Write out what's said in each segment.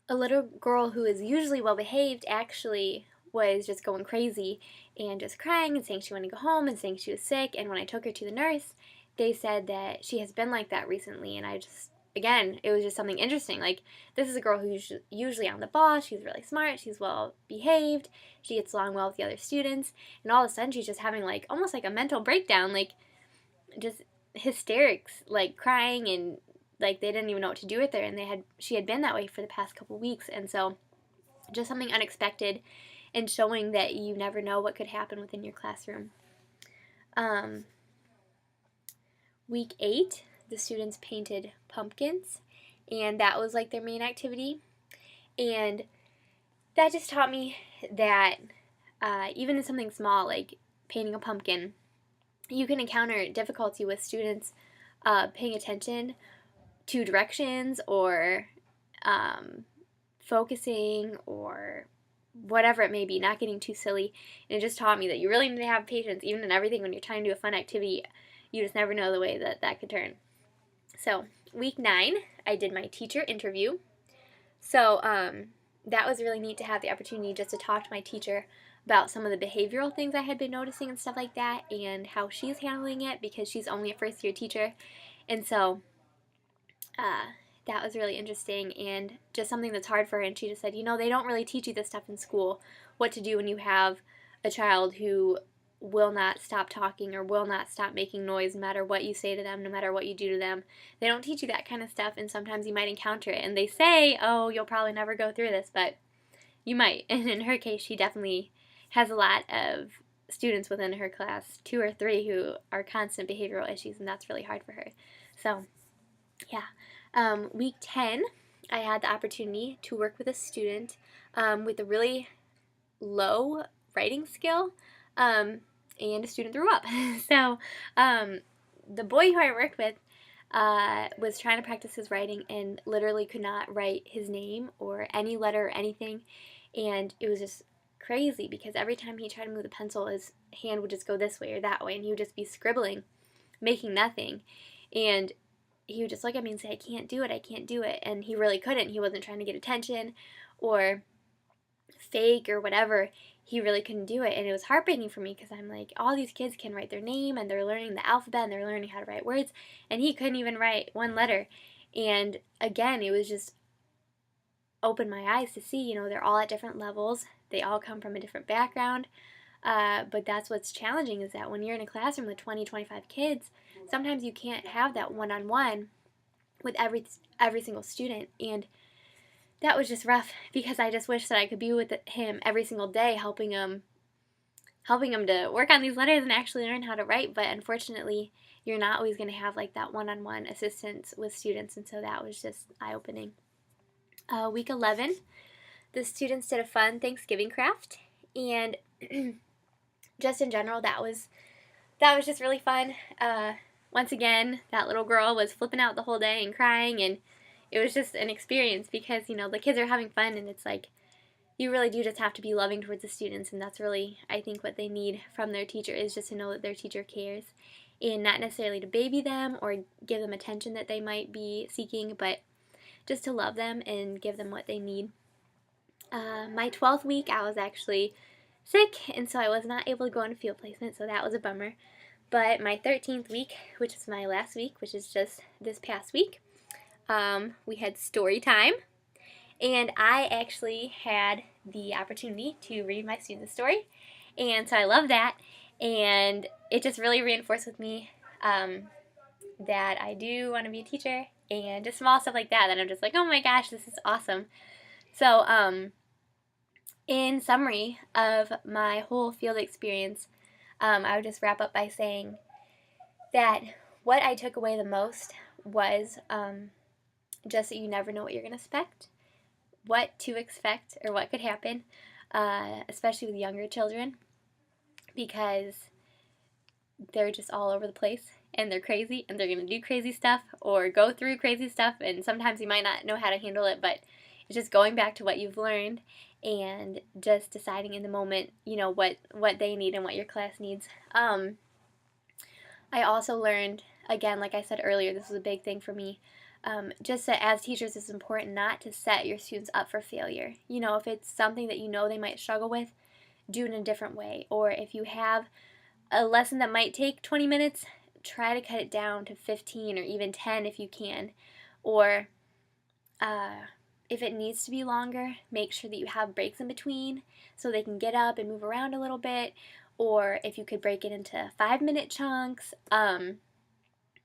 a little girl who is usually well behaved actually was just going crazy and just crying and saying she wanted to go home and saying she was sick. And when I took her to the nurse, they said that she has been like that recently. And I just, again, it was just something interesting. Like, this is a girl who's usually on the ball. She's really smart. She's well behaved. She gets along well with the other students. And all of a sudden, she's just having like almost like a mental breakdown, like just hysterics, like crying, and like they didn't even know what to do with her. And she had been that way for the past couple weeks. And so just something unexpected and showing that you never know what could happen within your classroom. Um, week 8, the students painted pumpkins, and that was like their main activity. And that just taught me that even in something small like painting a pumpkin, you can encounter difficulty with students paying attention to directions or focusing or whatever it may be, not getting too silly. And it just taught me that you really need to have patience, even in everything. When you're trying to do a fun activity, you just never know the way that that could turn. So week 9, I did my teacher interview. So that was really neat to have the opportunity just to talk to my teacher about some of the behavioral things I had been noticing and stuff like that, and how she's handling it, because she's only a first year teacher. And so that was really interesting and just something that's hard for her. And she just said, they don't really teach you this stuff in school, what to do when you have a child who will not stop talking or will not stop making noise no matter what you say to them, no matter what you do to them. They don't teach you that kind of stuff, and sometimes you might encounter it. And they say, oh, you'll probably never go through this, but you might. And in her case, she definitely has a lot of students within her class, 2 or 3, who are constant behavioral issues, and that's really hard for her. So, yeah. Week 10, I had the opportunity to work with a student with a really low writing skill, and a student threw up. So the boy who I worked with was trying to practice his writing and literally could not write his name or any letter or anything, and it was just crazy because every time he tried to move the pencil, his hand would just go this way or that way, and he would just be scribbling, making nothing. And he would just look at me and say, I can't do it, and he really couldn't. He wasn't trying to get attention or fake or whatever. He really couldn't do it, and it was heartbreaking for me because I'm like, all these kids can write their name, and they're learning the alphabet, and they're learning how to write words, and he couldn't even write one letter. And again, it was just opened my eyes to see, they're all at different levels. They all come from a different background. But that's what's challenging, is that when you're in a classroom with 20, 25 kids, sometimes you can't have that one-on-one with every single student. And that was just rough because I just wish that I could be with him every single day, helping him to work on these letters and actually learn how to write. But unfortunately, you're not always going to have like that one-on-one assistance with students, and so that was just eye-opening. Week 11, the students did a fun Thanksgiving craft, and just in general, that was just really fun. Once again, that little girl was flipping out the whole day and crying, and it was just an experience because, the kids are having fun, and it's like, you really do just have to be loving towards the students, and that's really, I think, what they need from their teacher, is just to know that their teacher cares, and not necessarily to baby them or give them attention that they might be seeking, but just to love them and give them what they need. My 12th week, I was actually sick, and so I was not able to go on a field placement, so that was a bummer. But my 13th week, which is my last week, which is just this past week, we had story time, and I actually had the opportunity to read my students' story, and so I love that, and it just really reinforced with me that I do want to be a teacher, and just small stuff like that I'm just like, oh my gosh, this is awesome. So, in summary of my whole field experience, I would just wrap up by saying that what I took away the most was just that you never know what you're going to expect, what to expect, or what could happen, especially with younger children, because they're just all over the place, and they're crazy, and they're going to do crazy stuff or go through crazy stuff, and sometimes you might not know how to handle it, but it's just going back to what you've learned and just deciding in the moment, what they need and what your class needs. I also learned, again, like I said earlier, this was a big thing for me, just that as teachers, it's important not to set your students up for failure. You know, if it's something that you know they might struggle with, do it in a different way. Or if you have a lesson that might take 20 minutes, try to cut it down to 15 or even 10 if you can. Or if it needs to be longer, make sure that you have breaks in between so they can get up and move around a little bit. Or if you could break it into 5-minute chunks, that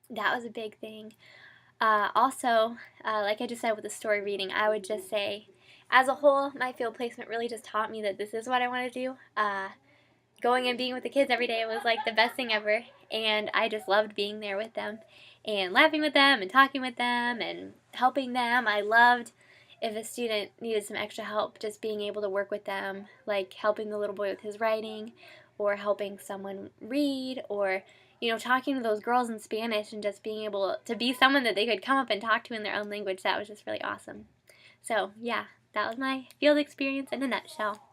was a big thing. Also, like I just said with the story reading, I would just say, as a whole, my field placement really just taught me that this is what I want to do. Going and being with the kids every day was like the best thing ever, and I just loved being there with them and laughing with them and talking with them and helping them. I loved if a student needed some extra help, just being able to work with them, like helping the little boy with his writing or helping someone read, or talking to those girls in Spanish and just being able to be someone that they could come up and talk to in their own language. That was just really awesome. So yeah, that was my field experience in a nutshell.